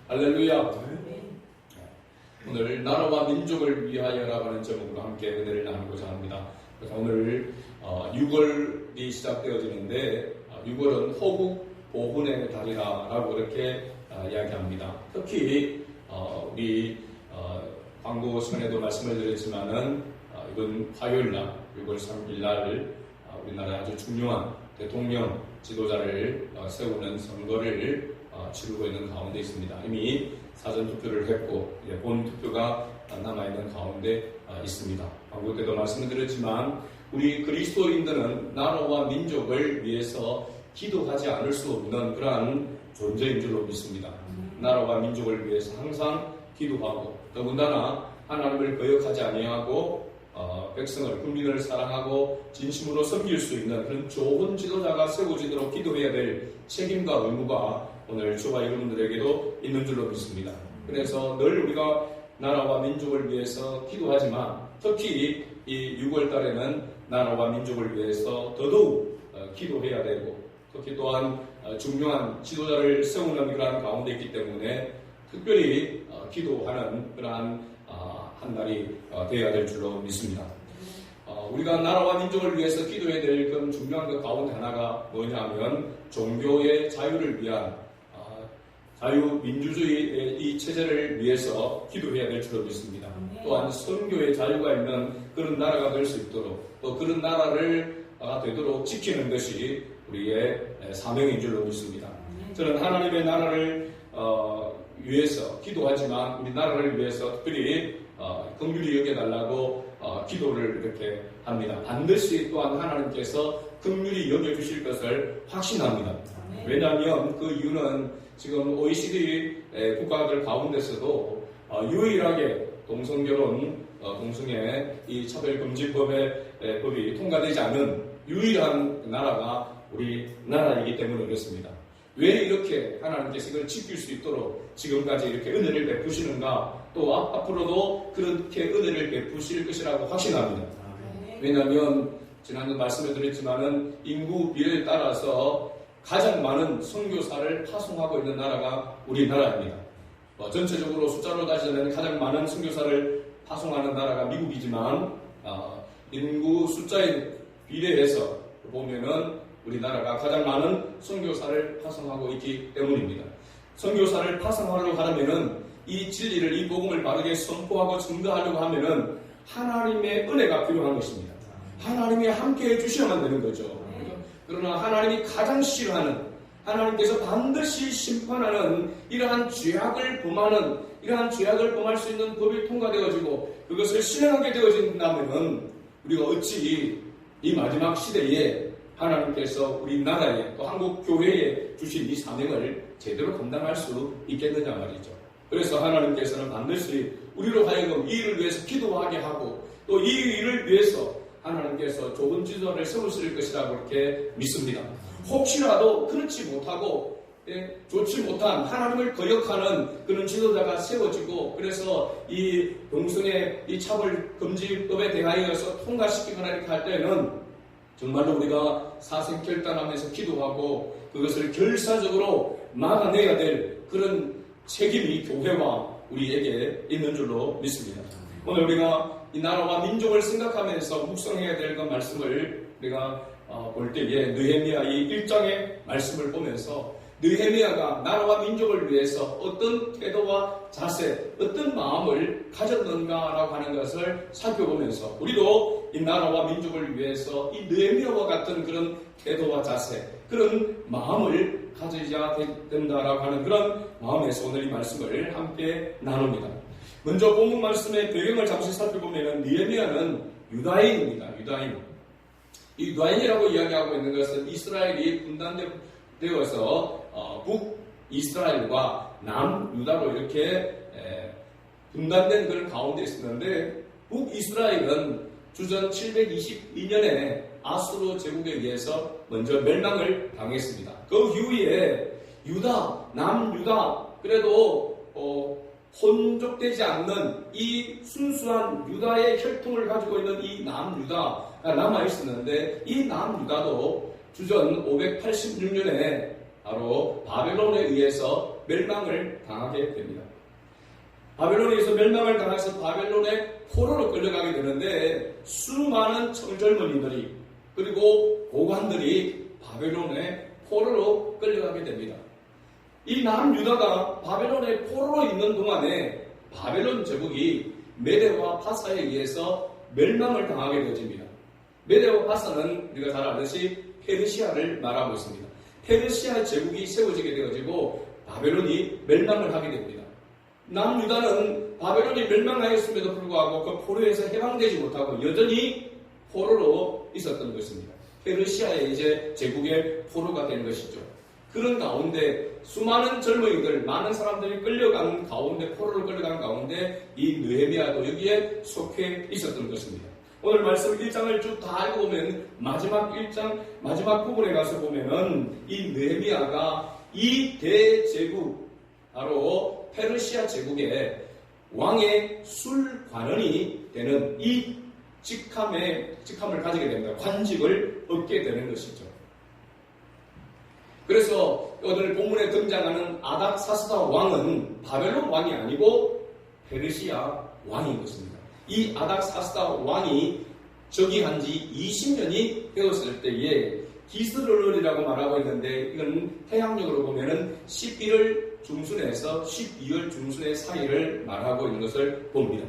할렐루야. 오늘 나라와 민족을 위하여라고 하는 제목으로 함께 은혜를 나누고자 합니다. 그래서 오늘 6월이 시작되어지는데 6월은 호국 보훈의 달이라고 이렇게 이야기합니다. 특히 우리 광고 시간에도 말씀을 드렸지만은 이번 화요일날 6월 3일날 우리나라의 아주 중요한 대통령 지도자를 세우는 선거를 치르고 있는 가운데 있습니다. 이미 사전투표를 했고 본투표가 남아있는 가운데 있습니다. 광고 때도 말씀드렸지만 우리 그리스도인들은 나라와 민족을 위해서 기도하지 않을 수 없는 그러한 존재인 줄로 믿습니다. 나라와 민족을 위해서 항상 기도하고 더군다나 하나님을 거역하지 아니하고 백성을, 국민을 사랑하고 진심으로 섬길 수 있는 그런 좋은 지도자가 세워지도록 기도해야 될 책임과 의무가 오늘 저와 여러분들에게도 있는 줄로 믿습니다. 그래서 늘 우리가 나라와 민족을 위해서 기도하지만 특히 이 6월 달에는 나라와 민족을 위해서 더더욱 기도해야 되고 특히 또한 중요한 지도자를 세우는 그러한 가운데 있기 때문에 특별히 기도하는 그러한 한 날이 되어야 될 줄로 믿습니다. 우리가 나라와 민족을 위해서 기도해야 될 그런 중요한 것 가운데 하나가 뭐냐면 종교의 자유를 위한 자유민주주의의 이 체제를 위해서 기도해야 될 줄로 믿습니다. 또한 선교의 자유가 있는 그런 나라가 될 수 있도록 또 그런 나라가 되도록 지키는 것이 우리의 사명인 줄로 믿습니다. 저는 하나님의 나라를 위해서 기도하지만 우리 나라를 위해서 특별히 긍휼히 여겨달라고 기도를 이렇게 합니다. 반드시 또한 하나님께서 긍휼히 여겨주실 것을 확신합니다. 왜냐하면 그 이유는 지금 OECD 국가들 가운데서도 유일하게 동성결혼, 동성애 이 차별금지법의 법이 통과되지 않은 유일한 나라가 우리나라이기 때문에 그렇습니다. 왜 이렇게 하나님께서 이걸 지킬 수 있도록 지금까지 이렇게 은혜를 베푸시는가, 또 앞으로도 그렇게 은혜를 베푸실 것이라고 확신합니다. 왜냐하면 지난주 말씀을 드렸지만은 인구 비례에 따라서 가장 많은 선교사를 파송하고 있는 나라가 우리나라입니다. 전체적으로 숫자로 따지자면 가장 많은 선교사를 파송하는 나라가 미국이지만 인구 숫자에 비례해서 보면은 우리나라가 가장 많은 선교사를 파송하고 있기 때문입니다. 선교사를 파송하려고 하면은 이 진리를, 이 복음을 바르게 선포하고 증거하려고 하면은 하나님의 은혜가 필요한 것입니다. 하나님이 함께 해주셔야만 되는 거죠. 그러나 하나님이 가장 싫어하는, 하나님께서 반드시 심판하는 이러한 죄악을 범하는, 이러한 죄악을 범할 수 있는 법이 통과되어지고 그것을 실행하게 되어진다면은 우리가 어찌 이 마지막 시대에 하나님께서 우리나라에 또 한국 교회에 주신 이 사명을 제대로 감당할 수 있겠느냐 말이죠. 그래서 하나님께서는 반드시 우리로 하여금 이 일을 위해서 기도하게 하고 또 이 일을 위해서 하나님께서 좋은 지도자를 세우실 것이라고 이렇게 믿습니다. 혹시라도 그렇지 못하고 좋지 못한 하나님을 거역하는 그런 지도자가 세워지고 그래서 이 동성애 이 차별금지법에 대하여서 통과시키거나 이렇게 할 때는 정말로 우리가 사생결단하면서 기도하고 그것을 결사적으로 막아내야 될 그런 책임이 교회와 우리에게 있는 줄로 믿습니다. 오늘 우리가 이 나라와 민족을 생각하면서 묵상해야 될 그 말씀을 우리가 볼 때에 느헤미야 이 1장의 말씀을 보면서 느헤미야가 나라와 민족을 위해서 어떤 태도와 자세, 어떤 마음을 가졌는가라고 하는 것을 살펴보면서 우리도 이 나라와 민족을 위해서 이 느헤미야와 같은 그런 태도와 자세, 그런 마음을 가져야 된다라고 하는 그런 마음에서 오늘 이 말씀을 함께 나눕니다. 먼저 본문 말씀의 배경을 잠시 살펴보면 느헤미야는 유다인입니다. 유다인. 이 유다인이라고 이야기하고 있는 것은 이스라엘이 분단되어서 북이스라엘과 남유다로 이렇게 분단된 그런 가운데 있었는데 북이스라엘은 주전 722년에 아수르 제국에 의해서 먼저 멸망을 당했습니다. 그 이후에 유다, 남유다, 그래도 혼족되지 않는 이 순수한 유다의 혈통을 가지고 있는 이 남유다가 남아있었는데 이 남유다도 주전 586년에 바로 바벨론에 의해서 멸망을 당하게 됩니다. 바벨론에 의해서 멸망을 당해서 바벨론의 포로로 끌려가게 되는데 수많은 청절머니들이 그리고 고관들이 바벨론의 포로로 끌려가게 됩니다. 이 남유다가 바벨론의 포로로 있는 동안에 바벨론 제국이 메대와 바사에 의해서 멸망을 당하게 되어집니다. 메대와 바사는 우리가 잘 아듯이 페르시아를 말하고 있습니다. 페르시아 제국이 세워지게 되어지고 바벨론이 멸망을 하게 됩니다. 남유다는 바벨론이 멸망하였음에도 불구하고 그 포로에서 해방되지 못하고 여전히 포로로 있었던 것입니다. 페르시아의 이제 제국의 포로가 된 것이죠. 그런 가운데 수많은 젊은이들, 많은 사람들이 끌려간 가운데, 포로로 끌려간 가운데 이 느헤미야도 여기에 속해 있었던 것입니다. 오늘 말씀 1장을 쭉 다 읽어보면 마지막 1장, 마지막 부분에 가서 보면은 이 느헤미야가 이 대제국, 바로 페르시아 제국의 왕의 술관원이 되는 이 직함을 가지게 됩니다. 관직을 얻게 되는 것이죠. 그래서 오늘 본문에 등장하는 아닥사스다 왕은 바벨론 왕이 아니고 페르시아 왕인 것입니다. 이 아닥사스다 왕이 즉위한 지 20년이 되었을 때에 기스르르이라고 말하고 있는데 이건 태양력으로 보면은 11월 중순에서 12월 중순의 사이를 말하고 있는 것을 봅니다.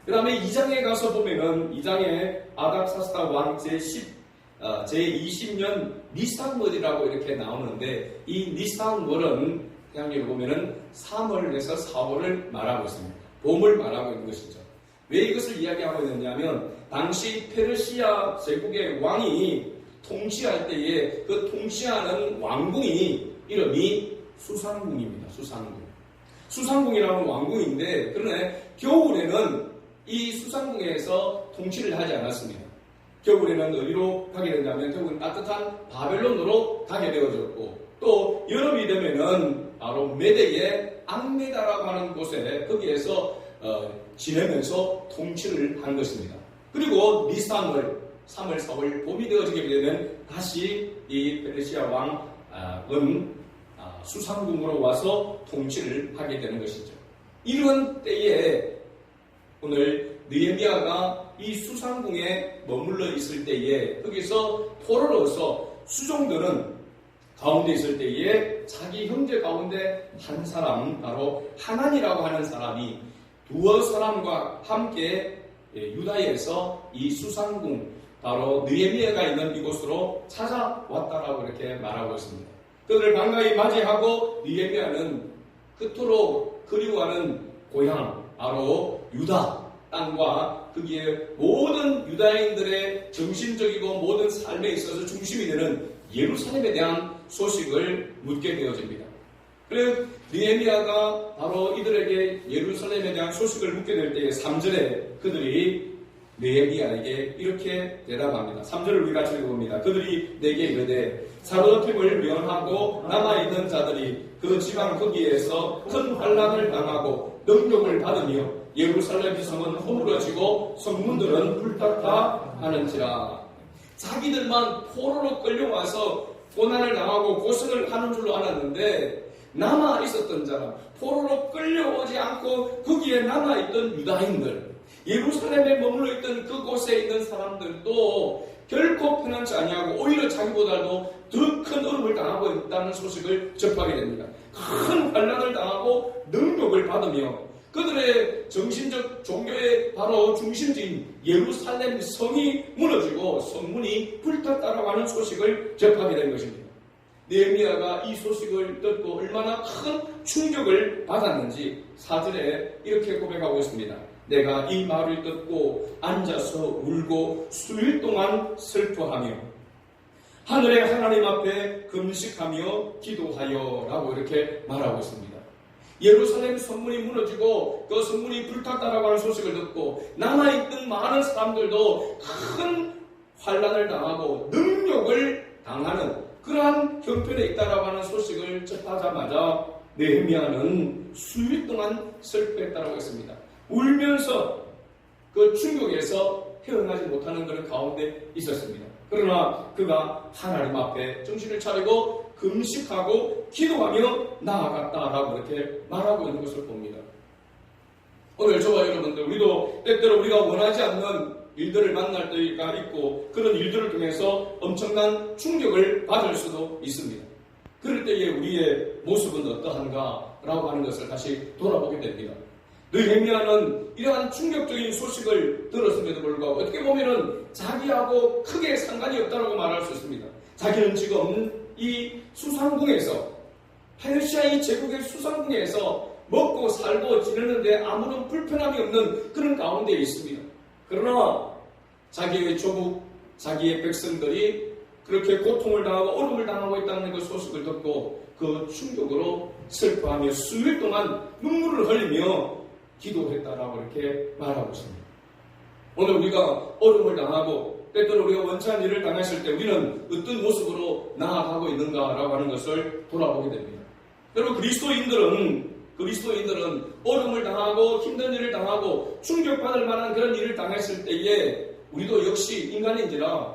그 다음에 2장에 가서 보면은 2장에 아닥사스다 왕 제20년 니산월이라고 이렇게 나오는데 이 니산월은 태양력으로 보면은 3월에서 4월을 말하고 있습니다. 봄을 말하고 있는 것이죠. 왜 이것을 이야기하고 있느냐면 당시 페르시아 제국의 왕이 통치할 때에 그 통치하는 왕궁이 이름이 수상궁입니다. 수상궁이라는 왕궁인데 그러나 겨울에는 이 수상궁에서 통치를 하지 않았습니다. 겨울에는 어디로 가게 되냐면 결국은 따뜻한 바벨론으로 가게 되어졌고 또 여름이 되면은 바로 메대의 앙메다라고 하는 곳에 거기에서 지내면서 통치를 한 것입니다. 그리고 니산월 3월, 4월 봄이 되어지게 되면 다시 이 페르시아 왕은 수상궁으로 와서 통치를 하게 되는 것이죠. 이런 때에 오늘 느헤미야가 이 수상궁에 머물러 있을 때에 거기서 포로로서 수종들은 가운데 있을 때에 자기 형제 가운데 한 사람, 바로 하난이라고 하는 사람이 두어 사람과 함께 유다에서 이 수상궁, 바로 느헤미야가 있는 이곳으로 찾아왔다라고 이렇게 말하고 있습니다. 그들을 반가이 맞이하고 느헤미야는 그토록 그리워하는 고향, 바로 유다 땅과 거기에 모든 유다인들의 정신적이고 모든 삶에 있어서 중심이 되는 예루살렘에 대한 소식을 묻게 되어집니다. 그래서 느헤미야가 바로 이들에게 예루살렘에 대한 소식을 묻게 될 때에 3절에 그들이 느헤미야에게 이렇게 대답합니다. 3절을 우리 같이 읽어봅니다. 그들이 내게 이르되 사로잡힘을 면하고 남아있는 자들이 그 지방 거기에서 큰 환난을 당하고 능력을 받으며 예루살렘 성은 허물어지고 성문들은 불탔다 하는지라. 자기들만 포로로 끌려와서 고난을 당하고 고생을 하는 줄로 알았는데 남아 있었던 자라, 포로로 끌려오지 않고 거기에 남아있던 유다인들, 예루살렘에 머물러 있던 그곳에 있는 사람들도 결코 편안치 아니하고 오히려 자기보다도 더 큰 어려움을 당하고 있다는 소식을 접하게 됩니다. 큰 환난을 당하고 능력을 받으며 그들의 정신적 종교의 바로 중심지인 예루살렘 성이 무너지고 성문이 불탔다라고 하는 소식을 접하게 된 것입니다. 느헤미야가 이 소식을 듣고 얼마나 큰 충격을 받았는지 4절에 이렇게 고백하고 있습니다. 내가 이 말을 듣고 앉아서 울고 수일 동안 슬퍼하며 하늘의 하나님 앞에 금식하며 기도하여 라고 이렇게 말하고 있습니다. 예루살렘 성문이 무너지고 그 성문이 불탔다라고 하는 소식을 듣고 남아있던 많은 사람들도 큰 환난을 당하고 능력을 당하는 그러한 형편에 있다라고 하는 소식을 접하자마자 느헤미야는 수일 동안 슬퍼했다라고 했습니다. 울면서 그 충격에서 헤어나지 못하는 그런 가운데 있었습니다. 그러나 그가 하나님 앞에 정신을 차리고 금식하고 기도하며 나아갔다라고 이렇게 말하고 있는 것을 봅니다. 오늘 저와 여러분들, 우리도 때때로 우리가 원하지 않는 일들을 만날 때가 있고 그런 일들을 통해서 엄청난 충격을 받을 수도 있습니다. 그럴 때에 우리의 모습은 어떠한가라고 하는 것을 다시 돌아보게 됩니다. 느헤미야는 이러한 충격적인 소식을 들었음에도 불구하고 어떻게 보면은 자기하고 크게 상관이 없다고 말할 수 있습니다. 자기는 지금 이 수상궁에서, 페르시아의 제국의 수상궁에서 먹고 살고 지내는데 아무런 불편함이 없는 그런 가운데에 있습니다. 그러나 자기의 조국, 자기의 백성들이 그렇게 고통을 당하고 어려움을 당하고 있다는 그 소식을 듣고 그 충격으로 슬퍼하며 수일 동안 눈물을 흘리며 기도했다라고 이렇게 말하고 있습니다. 오늘 우리가 어려움을 당하고 때때로 우리가 원치 않은 일을 당했을 때 우리는 어떤 모습으로 나아가고 있는가라고 하는 것을 돌아보게 됩니다. 여러분, 그리스도인들은 어려움을 당하고 힘든 일을 당하고 충격받을 만한 그런 일을 당했을 때에 우리도 역시 인간인지라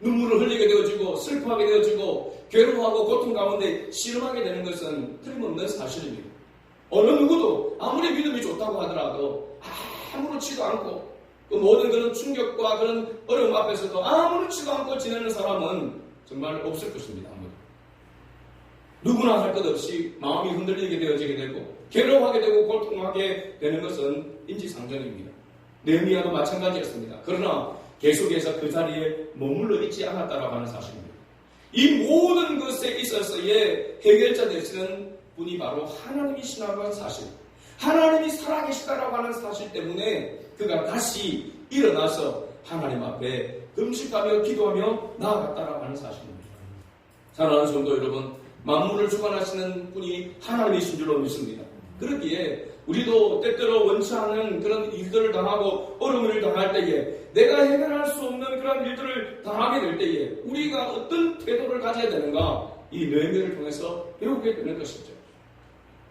눈물을 흘리게 되어지고 슬퍼하게 되어지고 괴로워하고 고통 가운데 씨름하게 되는 것은 틀림없는 사실입니다. 어느 누구도 아무리 믿음이 좋다고 하더라도 아무렇지도 않고 그 모든 그런 충격과 그런 어려움 앞에서도 아무렇지도 않고 지내는 사람은 정말 없을 것입니다. 아무도. 누구나 할 것 없이 마음이 흔들리게 되어지게 되고 괴로워하게 되고 고통하게 되는 것은 인지상정입니다. 느헤미야도 마찬가지였습니다. 그러나 계속해서 그 자리에 머물러 있지 않았다라고 하는 사실입니다. 이 모든 것에 있어서의 해결자 되시는 분이 바로 하나님이시라고 하는 사실, 하나님이 살아계시다라고 하는 사실 때문에 그가 다시 일어나서 하나님 앞에 금식하며 기도하며 나아갔다라고 하는 사실입니다. 사랑하는 성도 여러분, 만물을 주관하시는 분이 하나님이신 줄로 믿습니다. 그렇기에 우리도 때때로 원치 않은 그런 일들을 당하고 어려움을 당할 때에 내가 해결할 수 없는 그런 일들을 당하게 될 때에 우리가 어떤 태도를 가져야 되는가, 이 느헤미야를 통해서 배우게 되는 것이죠.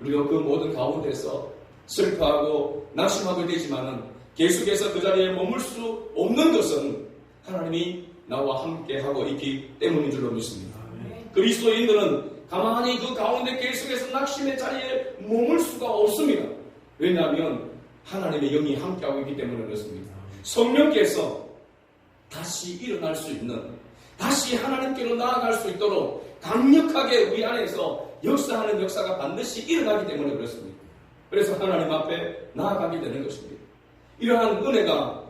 우리가 그 모든 가운데서 슬퍼하고 낙심하게 되지만은 계속해서 그 자리에 머물 수 없는 것은 하나님이 나와 함께 하고 있기 때문인 줄로 믿습니다. 그리스도인들은 가만히 그 가운데 계속해서 낙심의 자리에 머물 수가 없습니다. 왜냐하면 하나님의 영이 함께하고 있기 때문에 그렇습니다. 성령께서 다시 일어날 수 있는, 다시 하나님께로 나아갈 수 있도록 강력하게 우리 안에서 역사하는 역사가 반드시 일어나기 때문에 그렇습니다. 그래서 하나님 앞에 나아가게 되는 것입니다. 이러한 은혜가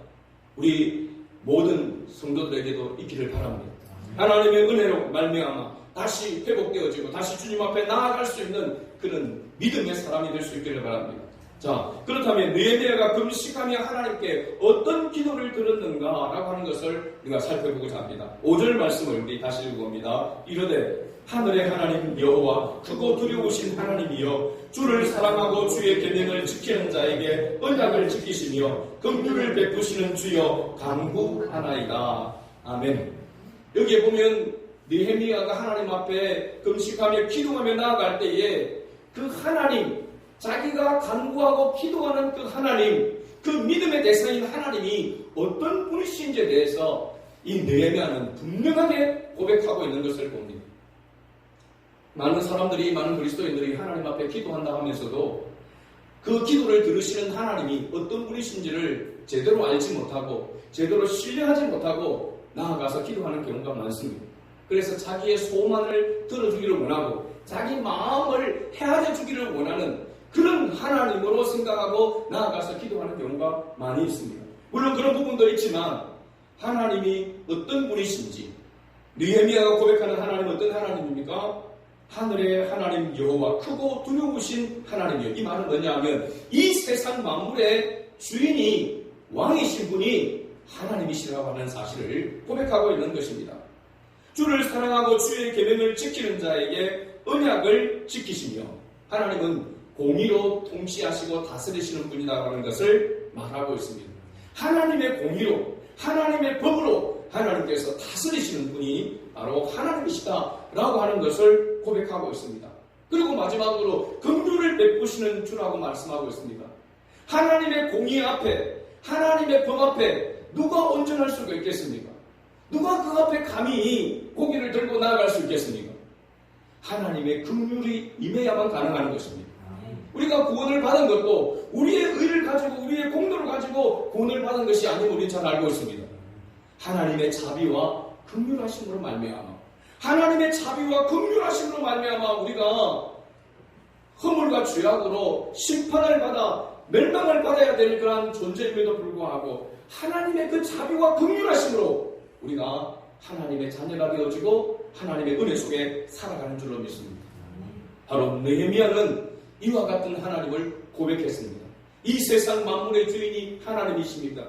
우리 모든 성도들에게도 있기를 바랍니다. 하나님의 은혜로 말미암아 다시 회복되어지고 다시 주님 앞에 나아갈 수 있는 그런 믿음의 사람이 될 수 있기를 바랍니다. 자, 그렇다면 느헤미야가 금식하며 하나님께 어떤 기도를 들었는가라고 하는 것을 우리가 살펴보고자 합니다. 5절 말씀을 우리 다시 읽어봅니다. 이르되 하늘의 하나님 여호와 크고 두려우신 하나님이여, 주를 사랑하고 주의 계명을 지키는 자에게 언약을 지키시며 긍휼을 베푸시는 주여 간구하나이다. 아멘. 여기에 보면 느헤미야가 하나님 앞에 금식하며 기도하며 나아갈 때에 그 하나님, 자기가 간구하고 기도하는 그 하나님, 그 믿음의 대상인 하나님이 어떤 분이신지에 대해서 이 느헤미야는 분명하게 고백하고 있는 것을 봅니다. 많은 사람들이, 많은 그리스도인들이 하나님 앞에 기도한다 하면서도 그 기도를 들으시는 하나님이 어떤 분이신지를 제대로 알지 못하고 제대로 신뢰하지 못하고 나아가서 기도하는 경우가 많습니다. 그래서 자기의 소망을 들어주기를 원하고 자기 마음을 헤아려 주기를 원하는 그런 하나님으로 생각하고 나아가서 기도하는 경우가 많이 있습니다. 물론 그런 부분도 있지만 하나님이 어떤 분이신지, 느헤미야가 고백하는 하나님은 어떤 하나님입니까? 하늘의 하나님 여호와, 크고 두려우신 하나님이요. 이 말은 뭐냐면 이 세상 만물의 주인이, 왕이신 분이 하나님이시라고 하는 사실을 고백하고 있는 것입니다. 주를 사랑하고 주의 계명을 지키는 자에게 언약을 지키시며, 하나님은 공의로 통치하시고 다스리시는 분이라고 하는 것을 말하고 있습니다. 하나님의 공의로, 하나님의 법으로 하나님께서 다스리시는 분이 바로 하나님이시다라고 하는 것을 고백하고 있습니다. 그리고 마지막으로 긍휼을 베푸시는 주라고 말씀하고 있습니다. 하나님의 공의 앞에, 하나님의 법 앞에 누가 온전할 수가 있겠습니까? 누가 그 앞에 감히 고기를 들고 나아갈 수 있겠습니까? 하나님의 긍휼이 임해야만 가능한 것입니다. 우리가 구원을 받은 것도 우리의 의를 가지고 우리의 공로를 가지고 구원을 받은 것이 아님을 우리는 잘 알고 있습니다. 하나님의 자비와 긍휼하심으로 말미암아, 하나님의 자비와 긍휼하심으로 말미암아 우리가 허물과 죄악으로 심판을 받아 멸망을 받아야 될 그러한 존재임에도 불구하고 하나님의 그 자비와 긍휼하심으로 우리가 하나님의 자녀가 되어지고 하나님의 은혜 속에 살아가는 줄로 믿습니다. 바로 느헤미야는 이와 같은 하나님을 고백했습니다. 이 세상 만물의 주인이 하나님이십니다.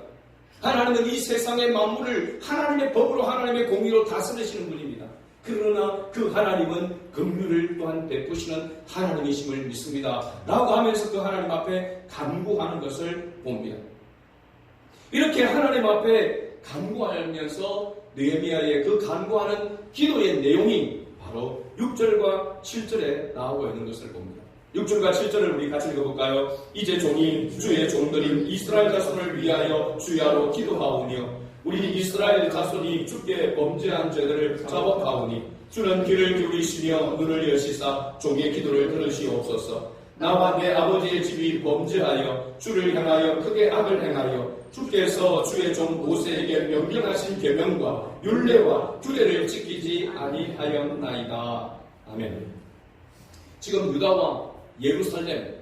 하나님은 이 세상의 만물을 하나님의 법으로 하나님의 공의로 다스리시는 분입니다. 그러나 그 하나님은 긍휼을 또한 베푸시는 하나님이심을 믿습니다. 라고 하면서 그 하나님 앞에 간구하는 것을 봅니다. 이렇게 하나님 앞에 간구하면서 느헤미야의 그 간구하는 기도의 내용이 바로 6절과 7절에 나오고 있는 것을 봅니다. 6절과 7절을 우리 같이 읽어볼까요? 이제 종이 주의 종들인 이스라엘 자손을 위하여 주야로 기도하오며 우리 이스라엘 자손이 주께 범죄한 죄들을 자복하오니 주는 귀를 기울이시며 눈을 여시사 종의 기도를 들으시옵소서. 나와 내 아버지의 집이 범죄하여 주를 향하여 크게 악을 행하여 주께서 주의 종 모세에게 명령하신 계명과 율례와 규례를 지키지 아니하였나이다. 아멘. 지금 유다와 예루살렘,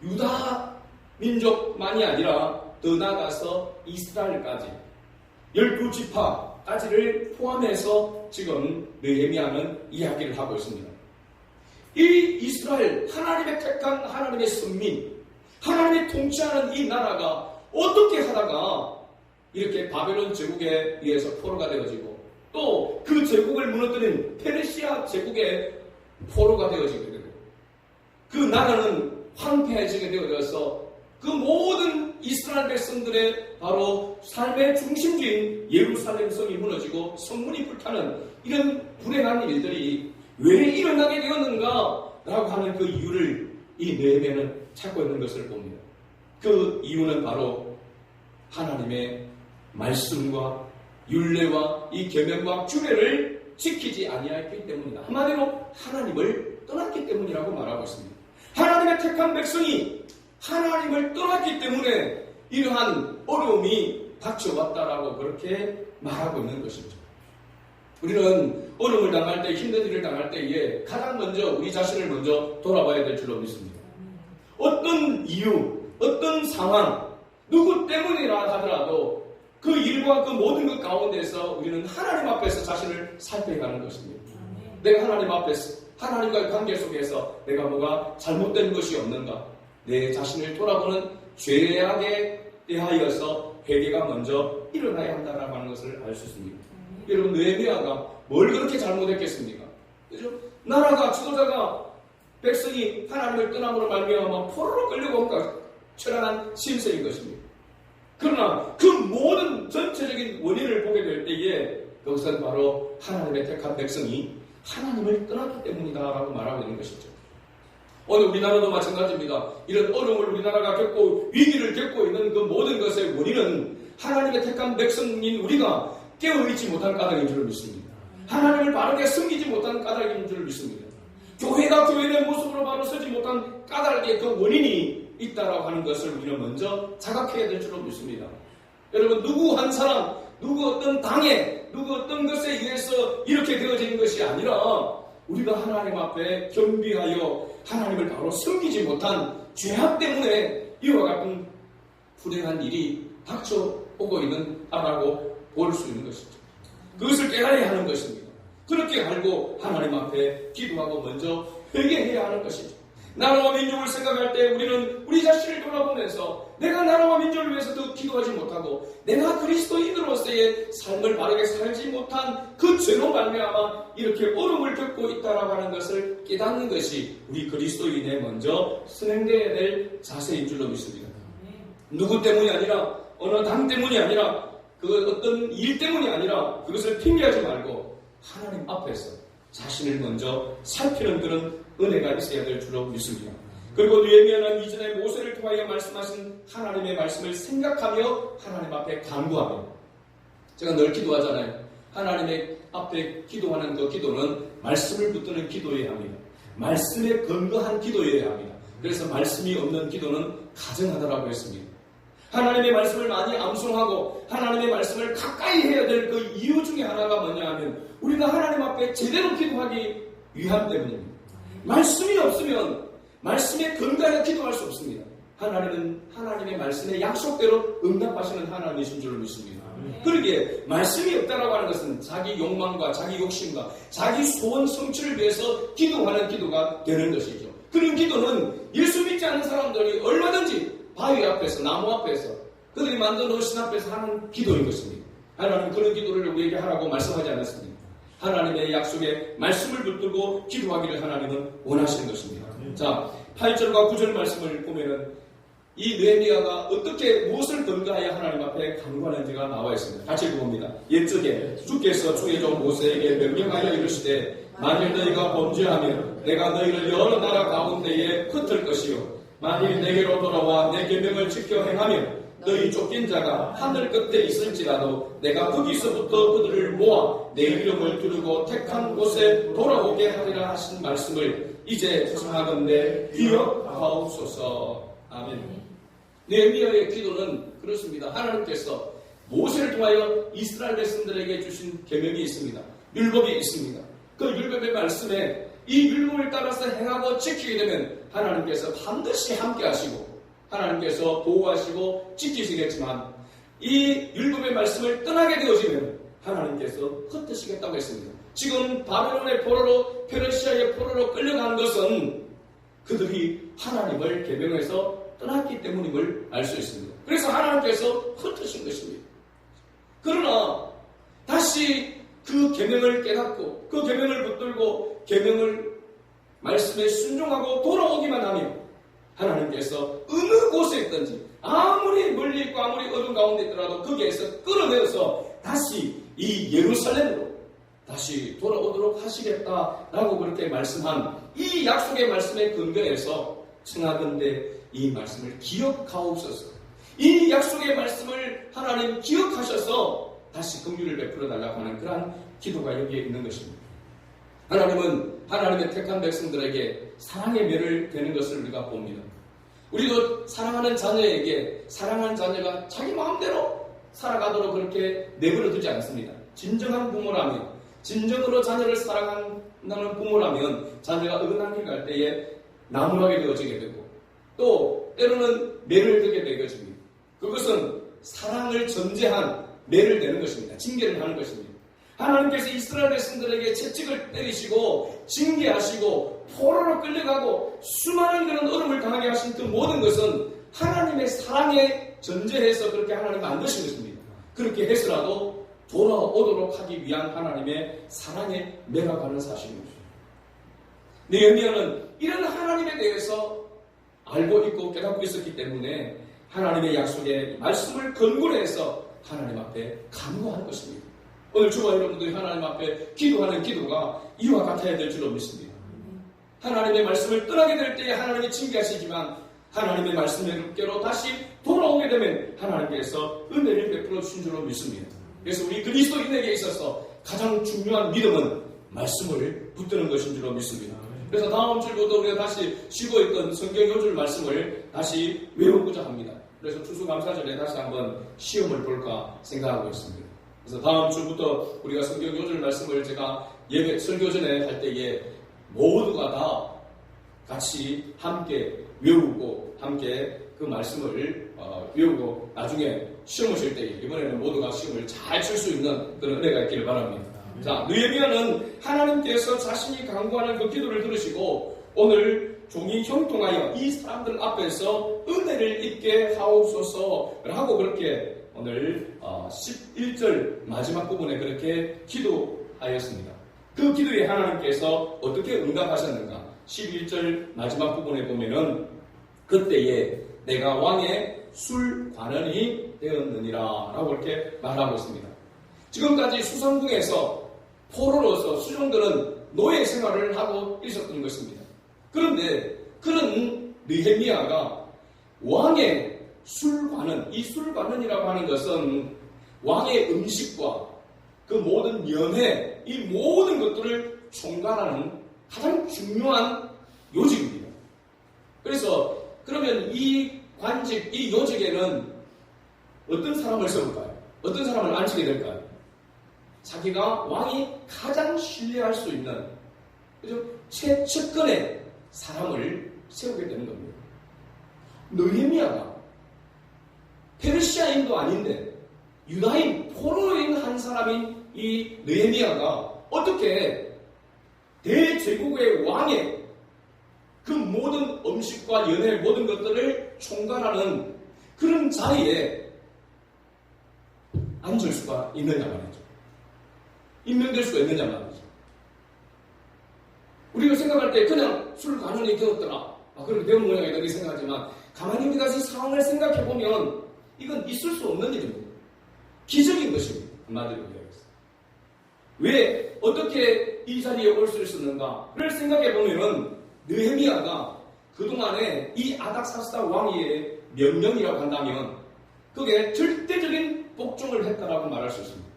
유다 민족만이 아니라 더 나아가서 이스라엘까지 12지파까지를 포함해서 지금 느헤미야는 이야기를 하고 있습니다. 이 이스라엘, 하나님의 택한 하나님의 선민, 하나님이 통치하는 이 나라가 어떻게 하다가 이렇게 바벨론 제국에 의해서 포로가 되어지고 또 그 제국을 무너뜨린 페르시아 제국의 포로가 되어지게 되고 그 나라는 황폐해지게 되어져서 그 모든 이스라엘 백성들의 바로 삶의 중심지인 예루살렘 성이 무너지고 성문이 불타는 이런 불행한 일들이 왜 일어나게 되었는가 라고 하는 그 이유를 이 느헤미야는 찾고 있는 것을 봅니다. 그 이유는 바로 하나님의 말씀과 율례와 이 계명과 규례를 지키지 아니하였기 때문이다. 한마디로 하나님을 떠났기 때문이라고 말하고 있습니다. 하나님의 택한 백성이 하나님을 떠났기 때문에 이러한 어려움이 닥쳐왔다라고 그렇게 말하고 있는 것입니다. 우리는 어려움을 당할 때, 힘든 일을 당할 때에 가장 먼저 우리 자신을 먼저 돌아봐야 될 줄로 믿습니다. 어떤 이유, 어떤 상황, 누구 때문이라 하더라도 그 일과 그 모든 것 가운데서 우리는 하나님 앞에서 자신을 살펴가는 것입니다. 내가 하나님 앞에서, 하나님과의 관계 속에서 내가 뭐가 잘못된 것이 없는가, 내 자신을 돌아보는 죄악에 대하여서 회개가 먼저 일어나야 한다라고 하는 것을 알 수 있습니다. 여러분, 느헤미야가 뭘 그렇게 잘못했겠습니까? 그죠? 나라가, 지도자가, 백성이 하나님을 떠남으로 말미암아 포로로 끌려온 처량한 신세인 것입니다. 그러나 그 모든 전체적인 원인을 보게 될 때에 그것은 바로 하나님의 택한 백성이 하나님을 떠났기 때문이다라고 말하고 있는 것이죠. 오늘 우리나라도 마찬가지입니다. 이런 어려움을 우리나라가 겪고 위기를 겪고 있는 그 모든 것의 원인은 하나님의 택한 백성인 우리가 깨어있지 못한 까닭인 줄 믿습니다. 하나님을 바르게 섬기지 못한 까닭인 줄 믿습니다. 교회가 교회의 모습으로 바로 서지 못한 까닭의 그 원인이 있다라고 하는 것을 우리는 먼저 자각해야 될 줄로 믿습니다. 여러분, 누구 한 사람, 누구 어떤 당에, 누구 어떤 것에 의해서 이렇게 되어지는 것이 아니라 우리가 하나님 앞에 겸비하여 하나님을 바로 섬기지 못한 죄악 때문에 이와 같은 불행한 일이 닥쳐오고 있는다라고 볼 수 있는 것이죠. 그것을 깨달아야 하는 것입니다. 그렇게 알고 하나님 앞에 기도하고 먼저 회개해야 하는 것이죠. 나라와 민족을 생각할 때 우리는 우리 자신을 돌아보면서 내가 나라와 민족을 위해서도 기도하지 못하고 내가 그리스도인으로서의 삶을 바르게 살지 못한 그 죄로 말미암아 이렇게 어려움을 겪고 있다라고 하는 것을 깨닫는 것이 우리 그리스도인의 먼저 선행되어야 될 자세인 줄로 믿습니다. 누구 때문이 아니라 어느 당 때문이 아니라 그 어떤 일 때문이 아니라 그것을 핑계하지 말고 하나님 앞에서 자신을 먼저 살피는 그런 은혜가 있어야 될 줄로 믿습니다. 그리고 느헤미야는 이전에 모세를 통하여 말씀하신 하나님의 말씀을 생각하며 하나님 앞에 간구하며, 제가 늘 기도하잖아요. 하나님의 앞에 기도하는 그 기도는 말씀을 붙드는 기도여야 합니다. 말씀에 근거한 기도여야 합니다. 그래서 말씀이 없는 기도는 가증하다라고 했습니다. 하나님의 말씀을 많이 암송하고 하나님의 말씀을 가까이 해야 될 그 이유 중에 하나가 뭐냐 하면 우리가 하나님 앞에 제대로 기도하기 위함 때문입니다. 말씀이 없으면 말씀에 근거하여 기도할 수 없습니다. 하나님은 하나님의 말씀의 약속대로 응답하시는 하나님이신 줄 믿습니다. 그러기에 말씀이 없다라고 하는 것은 자기 욕망과 자기 욕심과 자기 소원 성취를 위해서 기도하는 기도가 되는 것이죠. 그런 기도는 예수 믿지 않는 사람들이 얼마든지 바위 앞에서 나무 앞에서 그들이 만들어 놓은 신 앞에서 하는 기도인 것입니다. 하나님은 그런 기도를 우리에게 하라고 말씀하지 않았습니다. 하나님의 약속에 말씀을 붙들고 기도하기를 하나님은 원하시는 것입니다. 자, 8절과 9절 말씀을 보면은 이 느헤미야가 어떻게 무엇을 근거하여 하나님 앞에 간구하는지가 나와 있습니다. 같이 읽어봅니다. 옛적에 주께서 주의 종 모세에게 명령하여 이르시되 만일 너희가 범죄하면 내가 너희를 여러 나라 가운데에 흩을 것이요 만일 내게로 돌아와 내 계명을 지켜 행하면 너희 쫓긴 자가 하늘 끝에 있을지라도 내가 거기서부터 그들을 모아 내 이름을 두르고 택한 곳에 돌아오게 하리라 하신 말씀을 이제 청하건대 기억하옵소서. 아멘. 느헤미야의 기도는 그렇습니다. 하나님께서 모세를 통하여 이스라엘 백성들에게 주신 계명이 있습니다. 율법이 있습니다. 그 율법의 말씀에 이 율법을 따라서 행하고 지키게 되면 하나님께서 반드시 함께 하시고 하나님께서 보호하시고 지키시겠지만 이 율법의 말씀을 떠나게 되어지면 하나님께서 흩으시겠다고 했습니다. 지금 바벨론의 포로로 페르시아의 포로로 끌려간 것은 그들이 하나님을 계명해서 떠났기 때문임을 알 수 있습니다. 그래서 하나님께서 흩으신 것입니다. 그러나 다시 그 계명을 깨닫고 그 계명을 붙들고 계명을 말씀에 순종하고 돌아오기만 하면 하나님께서 어느 곳에 있든지 아무리 멀리 있고 아무리 어둠 가운데 있더라도 거기에서 끌어내어서 다시 이 예루살렘으로 다시 돌아오도록 하시겠다라고 그렇게 말씀한 이 약속의 말씀에 근거해서 청하건대 이 말씀을 기억하옵소서. 이 약속의 말씀을 하나님 기억하셔서 다시 긍휼을 베풀어 달라고 하는 그러한 기도가 여기에 있는 것입니다. 하나님은 하나님의 택한 백성들에게 사랑의 매를 되는 것을 우리가 봅니다. 우리도 사랑하는 자녀에게 사랑하는 자녀가 자기 마음대로 살아가도록 그렇게 내버려 두지 않습니다. 진정한 부모라면, 진정으로 자녀를 사랑한다는 부모라면 자녀가 어긋난 길 갈 때에 나무라게 되어지게 되고 또 때로는 매를 들게 되어집니다. 그것은 사랑을 전제한 매를 내는 것입니다. 징계를 하는 것입니다. 하나님께서 이스라엘 백성들에게 채찍을 때리시고 징계하시고 포로로 끌려가고 수많은 그런 어려움을 당하게 하신 그 모든 것은 하나님의 사랑에 전제해서 그렇게 하나님 만드신 것입니다. 그렇게 해서라도 돌아오도록 하기 위한 하나님의 사랑에 매라가는 사실입니다. 느헤미야는 이런 하나님에 대해서 알고 있고 깨닫고 있었기 때문에 하나님의 약속에 말씀을 근거로 해서 하나님 앞에 간구하는 것입니다. 오늘 주와 여러분들이 하나님 앞에 기도하는 기도가 이와 같아야 될 줄로 믿습니다. 하나님의 말씀을 떠나게 될 때에 하나님이 징계하시지만 하나님의 말씀대로 다시 돌아오게 되면 하나님께서 은혜를 베풀어 주신 줄로 믿습니다. 그래서 우리 그리스도인에게 있어서 가장 중요한 믿음은 말씀을 붙드는 것인 줄로 믿습니다. 그래서 다음 주부터 우리가 다시 쉬고 있던 성경 요절 말씀을 다시 외우고자 합니다. 그래서 추수감사절에 다시 한번 시험을 볼까 생각하고 있습니다. 그래서 다음 주부터 우리가 성경 요절 말씀을 제가 예배 설교 전에 할 때에 모두가 다 같이 함께 외우고 함께 그 말씀을 외우고 나중에 시험을 칠 때에 이번에는 모두가 시험을 잘 칠 수 있는 그런 은혜가 있기를 바랍니다. 자, 느헤미야는 하나님께서 자신이 간구하는 그 기도를 들으시고 오늘 종이 형통하여 이 사람들 앞에서 은혜를 입게 하옵소서라고 그렇게 오늘 11절 마지막 부분에 그렇게 기도하였습니다. 그 기도에 하나님께서 어떻게 응답하셨는가? 11절 마지막 부분에 보면은 그때에 내가 왕의 술관원이 되었느니라 라고 이렇게 말하고 있습니다. 지금까지 수성궁에서 포로로서 수종들은 노예 생활을 하고 있었던 것입니다. 그런데 그런 느헤미야가 왕의 술관원, 이 술관원이라고 하는 것은 왕의 음식과 그 모든 연회, 이 모든 것들을 총괄하는 가장 중요한 요직입니다. 그래서 그러면 이 관직, 이 요직에는 어떤 사람을 세울까요? 어떤 사람을 앉히게 될까요? 자기가 왕이 가장 신뢰할 수 있는 그죠? 최측근의 사람을 세우게 되는 겁니다. 느헤미야가 페르시아인도 아닌데 유다인, 포로인 한 사람인 이 느헤미야가 어떻게 대제국의 왕의 그 모든 음식과 연회 모든 것들을 총괄하는 그런 자리에 앉을 수가 있느냐 말이죠. 임명될 수가 있느냐 말이죠. 우리가 생각할 때 그냥 술 간언이 되었더라. 그렇게 배운 모양이다 이렇게 생각하지만 가만히 우리가 이 상황을 생각해보면 이건 있을 수 없는 일입니다. 기적인 것입니다. 한마디로 이야기했습니다. 왜 어떻게 이 자리에 올 수 있었는가를 생각해보면 느헤미야가 그동안에 이 아닥사스다 왕의 명령이라고 한다면 그게 절대적인 복종을 했다라고 말할 수 있습니다.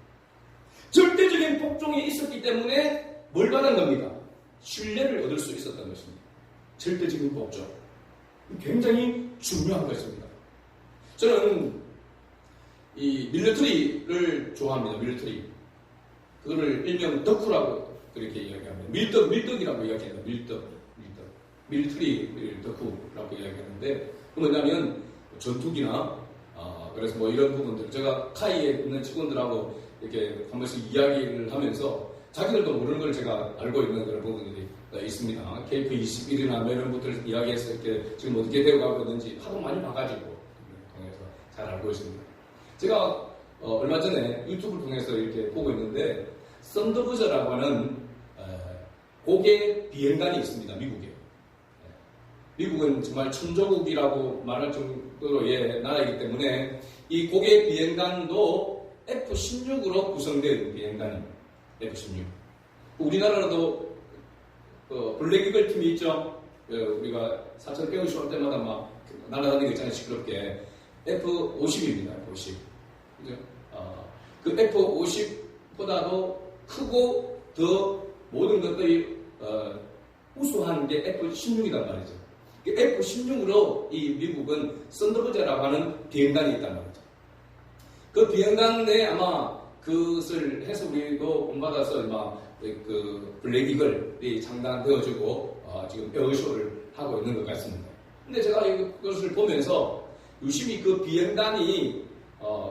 절대적인 복종이 있었기 때문에 뭘 받은 겁니까? 신뢰를 얻을 수 있었던 것입니다. 절대적인 복종. 굉장히 중요한 것입니다. 저는 이 밀리터리를 좋아합니다. 밀리터리. 그거를 일명 덕후라고 그렇게 이야기합니다. 밀떡이라고 이야기합니다. 밀리터리 덕후라고 이야기하는데 그 뭐냐면 전투기나 그래서 뭐 이런 부분들 제가 카이에 있는 직원들하고 이렇게 한 번씩 이야기를 하면서 자기들도 모르는 걸 제가 알고 있는 그런 부분들이 있습니다. KF-21이나 이런 것들을 이야기했을 때 지금 어떻게 되어가고 있는지 하도 많이 봐가지고 통해서 잘 알고 있습니다. 제가 얼마 전에 유튜브를 통해서 이렇게 보고 있는데 썬더버저라고 하는 고개 비행단이 있습니다. 미국에. 미국은 정말 천조국이라고 말할 정도의 나라이기 때문에 이 고개 비행단도 F-16으로 구성된 비행단입니다. F-16. 우리나라로도 블랙이글 팀이 있죠. 우리가 사천 빼어시 올 때마다 막 날아다니고 있잖아요. 시끄럽게. F-50입니다. F-50. 그죠? 그 F-50보다도 크고 더 모든 것들이 우수한 게 F-16이란 말이죠. F-16으로 이 미국은 썬더버저라고 하는 비행단이 있단 말이죠. 그 비행단 내에 아마 그것을 해서 우리도 본받아서 그 블랙이글이 장단되어지고 지금 에어쇼를 하고 있는 것 같습니다. 근데 제가 이것을 보면서 유심히 그 비행단이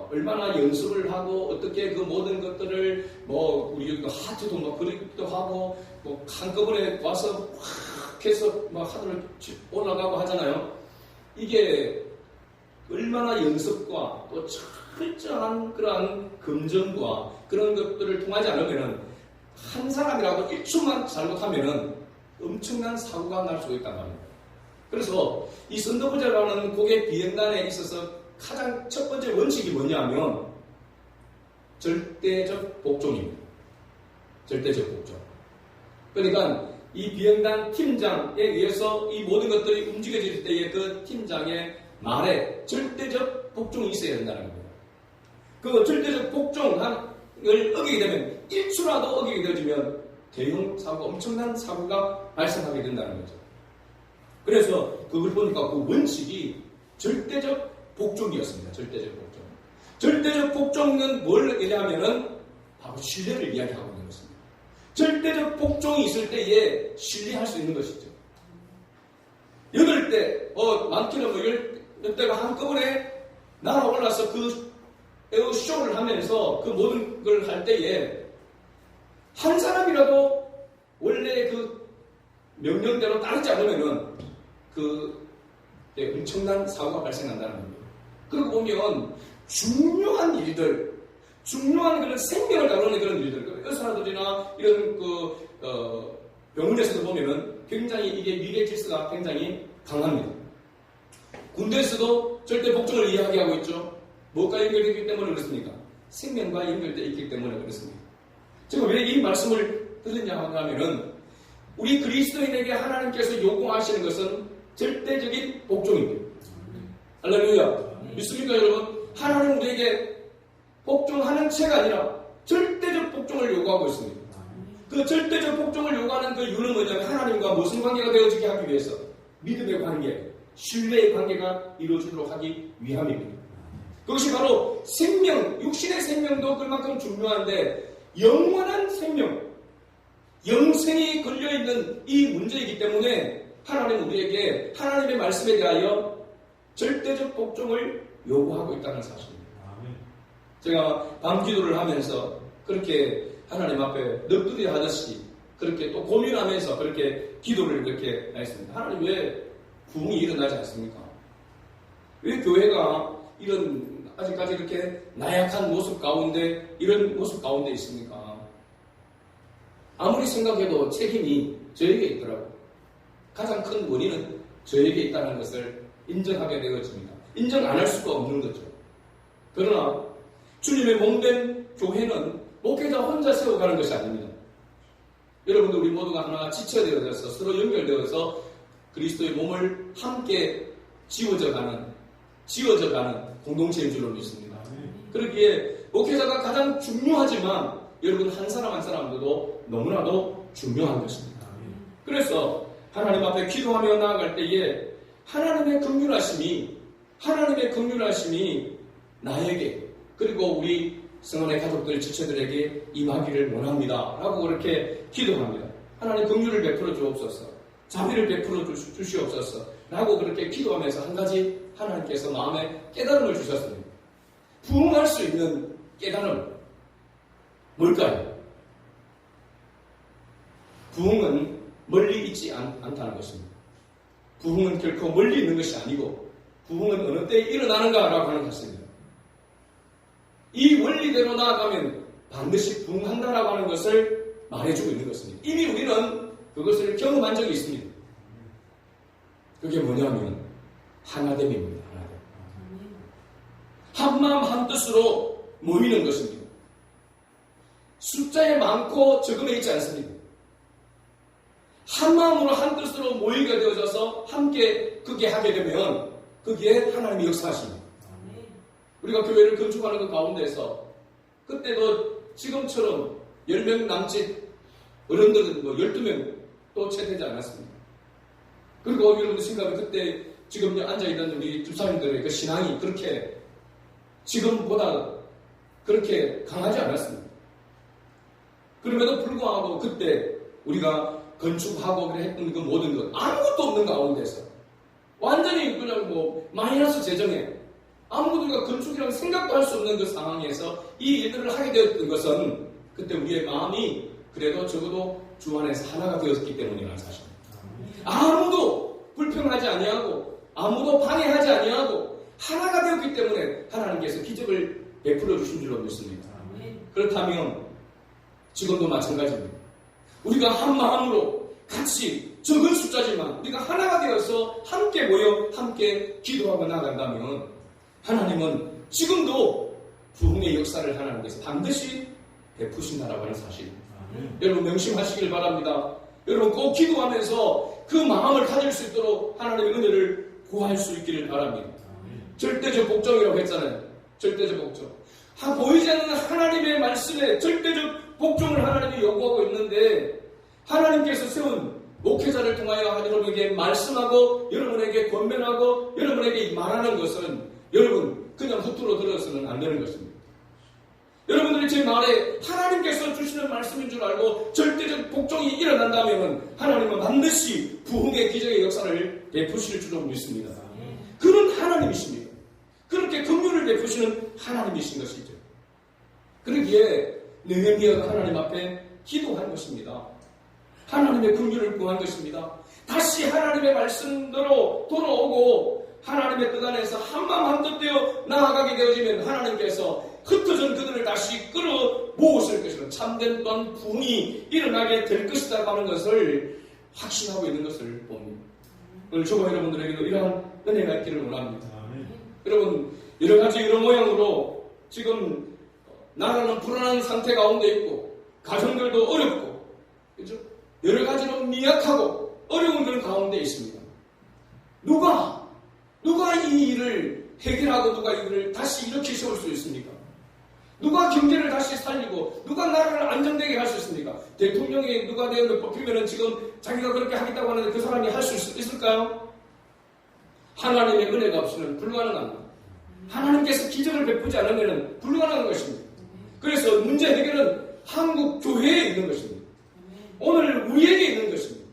얼마나 연습을 하고 어떻게 그 모든 것들을 뭐 우리 하트도 막 그리기도 하고 뭐 한꺼번에 와서 확 해서 막 하늘을 올라가고 하잖아요. 이게 얼마나 연습과 또 철저한 그러한 검증과 그런 것들을 통하지 않으면은 한 사람이라도 1초만 잘못하면은 엄청난 사고가 날 수가 있단 말입니다. 그래서 이 썬더버저라는 고개 비행단에 있어서 가장 첫 번째 원칙이 뭐냐면 절대적 복종입니다. 절대적 복종. 그러니까 이 비행단 팀장에 의해서 이 모든 것들이 움직여질 때에 그 팀장의 말에 절대적 복종이 있어야 된다는 겁니다. 그 절대적 복종을 어기게 되면 1초라도 어기게 되어지면 대형 사고, 엄청난 사고가 발생하게 된다는 거죠. 그래서 그걸 보니까 그 원칙이 절대적 복종이었습니다. 절대적 복종. 절대적 복종은 뭘 얘기하면은 바로 신뢰를 이야기하고 있는 것입니다. 절대적 복종이 있을 때에 신뢰할 수 있는 것이죠. 8대, 많게는 뭐 10대가 한꺼번에 날아올라서 그 에어쇼를 하면서 그 모든 걸 할 때에 한 사람이라도 원래 그 명령대로 따르지 않으면은 엄청난 사고가 발생한다는 겁니다. 그러고 보면 중요한 일들, 중요한 그런 생명을 다루는 그런 일들, 의사들이나 이런 병원에서도 보면은 굉장히 이게 미래 질서가 굉장히 강합니다. 군대에서도 절대 복종을 이야기하고 있죠. 뭐가 연결되기 때문에 그렇습니까? 생명과 연결되어 있기 때문에 그렇습니다. 제가 왜 이 말씀을 드렸냐 하면은 우리 그리스도인에게 하나님께서 요구하시는 것은 절대적인 복종입니다. 할렐루야. 믿습니까 여러분? 하나님 우리에게 복종하는 채가 아니라 절대적 복종을 요구하고 있습니다. 그 절대적 복종을 요구하는 그 이유는 뭐냐면 하나님과 무슨 관계가 되어지게 하기 위해서 믿음의 관계, 신뢰의 관계가 이루어지도록 하기 위함입니다. 그것이 바로 생명, 육신의 생명도 그만큼 중요한데 영원한 생명, 영생이 걸려있는 이 문제이기 때문에 하나님은 우리에게 하나님의 말씀에 대하여 절대적 복종을 요구하고 있다는 사실입니다. 제가 밤 기도를 하면서 그렇게 하나님 앞에 넋두리 하듯이 그렇게 또 고민하면서 그렇게 기도를 그렇게 했습니다. 하나님 왜 부흥이 일어나지 않습니까? 왜 교회가 이런 아직까지 그렇게 나약한 모습 가운데 이런 모습 가운데 있습니까? 아무리 생각해도 책임이 저에게 있더라고요. 가장 큰 원인은 저에게 있다는 것을 인정하게 되어집니다. 인정 안 할 수가 없는 거죠. 그러나 주님의 몸된 교회는 목회자 혼자 세워가는 것이 아닙니다. 여러분들 우리 모두가 하나 지체되어져서 서로 연결되어서 그리스도의 몸을 함께 지워져가는 공동체인 줄로 믿습니다. 그러기에 목회자가 가장 중요하지만 여러분 한 사람 한 사람도 너무나도 중요한 것입니다. 그래서 하나님 앞에 기도하며 나아갈 때에 하나님의 긍휼하심이 나에게 그리고 우리 성원의 가족들, 지체들에게 임하기를 원합니다. 라고 그렇게 기도합니다. 하나님 긍휼을 베풀어 주옵소서. 자비를 베풀어 주시옵소서. 라고 그렇게 기도하면서 한 가지 하나님께서 마음에 깨달음을 주셨습니다. 부흥할 수 있는 깨달음. 뭘까요? 부흥은 멀리 있지 않다는 것입니다. 부흥은 결코 멀리 있는 것이 아니고 부흥은 어느 때에 일어나는가라고 하는 것입니다. 이 원리대로 나아가면 반드시 부흥한다라고 하는 것을 말해주고 있는 것입니다. 이미 우리는 그것을 경험한 적이 있습니다. 그게 뭐냐면 하나됨입니다. 한마음 한뜻으로 모이는 것입니다. 숫자에 많고 적음에 있지 않습니다. 한마음으로 한뜻으로 모이게 되어져서 함께 그게 하게 되면 그게 하나님의 역사하십니다. 우리가 교회를 건축하는 그 가운데서 그때도 지금처럼 10명 남짓 어른들은 12명 또 채되지 않았습니다. 그리고 여러분들 생각하면 그때 지금 앉아있던 우리 집사님들의 그 신앙이 그렇게 지금보다 그렇게 강하지 않았습니다. 그럼에도 불구하고 그때 우리가 건축하고 했던 그 모든 것 아무것도 없는 가운데서 완전히 그냥 마이너스 재정에 아무것도 우리가 건축이라고 생각도 할 수 없는 그 상황에서 이 일들을 하게 되었던 것은 그때 우리의 마음이 그래도 적어도 주 안에서 하나가 되었기 때문이라는 사실입니다. 아무도 불평하지 아니하고 아무도 방해하지 아니하고 하나가 되었기 때문에 하나님께서 기적을 베풀어 주신 줄로 믿습니다. 그렇다면 지금도 마찬가지입니다. 우리가 한 마음으로 같이 적은 숫자지만 우리가 하나가 되어서 함께 모여 함께 기도하고 나간다면 하나님은 지금도 부흥의 역사를 하나님께서 반드시 베푸신다라고 하는 사실입니다. 여러분 명심하시길 바랍니다. 여러분 꼭 기도하면서 그 마음을 가질 수 있도록 하나님의 은혜를 구할 수 있기를 바랍니다. 절대적 복종이라고 했잖아요. 절대적 복종. 보이지 않는 하나님의 말씀에 절대적 복종을 하나님이 요구하고 있는데 하나님께서 세운 목회자를 통하여 여러분에게 말씀하고 여러분에게 권면하고 여러분에게 말하는 것은 여러분 그냥 헛으로 들어서는 안 되는 것입니다. 여러분들이 제 말에 하나님께서 주시는 말씀인 줄 알고 절대적 복종이 일어난다면 하나님은 반드시 부흥의 기적의 역사를 베푸실 줄로 믿습니다. 그런 하나님이십니다. 그렇게 긍휼을 베푸시는 하나님이신 것이죠. 그러기에 느헤미야가 하나님 앞에 기도한 것입니다. 하나님의 긍휼을 구한 것입니다. 다시 하나님의 말씀대로 돌아오고 하나님의 뜻 안에서 한마음 한뜻 되어 나아가게 되어지면 하나님께서 흩어진 그들을 다시 끌어 모으실 것이고 참된 또한 부흥이 일어나게 될 것이다 하는 것을 확신하고 있는 것을 봅니다. 오늘 저와 여러분들에게도 이러한 은혜가 있기를 원합니다. 여러분 여러 가지 이런 모양으로 지금 나라는 불안한 상태 가운데 있고 가정들도 어렵고 그렇죠? 여러 가지로 미약하고 어려운 그런 가운데 있습니다. 누가 이 일을 해결하고 누가 이 일을 다시 일으켜 세울 수 있습니까? 누가 경제를 다시 살리고 누가 나라를 안정되게 할 수 있습니까? 대통령이 누가 되어 뽑히면은 지금 자기가 그렇게 하겠다고 하는데 그 사람이 할 수 있을까요? 하나님의 은혜가 없으면 불가능합니다. 하나님께서 기적을 베푸지 않으면 불가능한 것입니다. 그래서 문제 해결은 한국 교회에 있는 것입니다. 오늘 우리에게 있는 것입니다.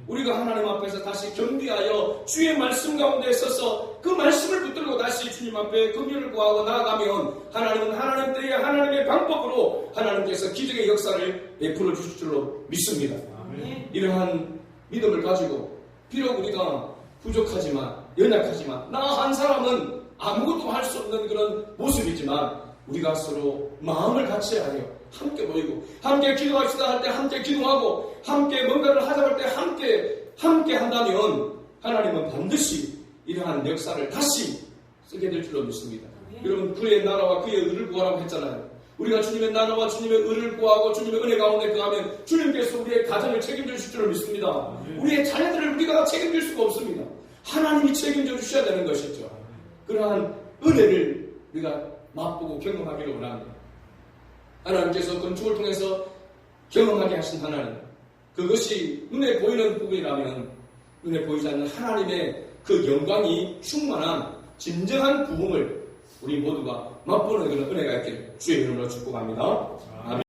우리가 하나님 앞에서 다시 겸비하여 주의 말씀 가운데 서서 그 말씀을 붙들고 다시 주님 앞에 긍휼을 구하고 나아가면 하나님은 하나님 때에 하나님의 방법으로 하나님께서 기적의 역사를 베풀어 주실 줄로 믿습니다. 이러한 믿음을 가지고 비록 우리가 부족하지만 연약하지만 나 한 사람은 아무것도 할 수 없는 그런 모습이지만 우리가 서로 마음을 같이 하여 함께 모이고 함께 기도합시다 할 때 함께 기도하고 함께 뭔가를 하자고 할 때 함께 한다면 하나님은 반드시 이러한 역사를 다시 쓰게 될 줄로 믿습니다. 여러분 그의 나라와 그의 의를 구하라고 했잖아요. 우리가 주님의 나라와 주님의 의를 구하고 주님의 은혜 가운데 거하면 주님께서 우리의 가정을 책임져 주실 줄로 믿습니다. 우리의 자녀들을 우리가 책임질 수가 없습니다. 하나님이 책임져 주셔야 되는 것이죠. 그러한 은혜를 우리가 맛보고 경험하기를 원합니다. 하나님께서 건축을 통해서 경험하게 하신 하나님, 그것이 눈에 보이는 부분이라면 눈에 보이지 않는 하나님의 그 영광이 충만한 진정한 부흥을 우리 모두가 맛보는 그런 은혜가 있기를 주의 이름으로 축복합니다. 아멘.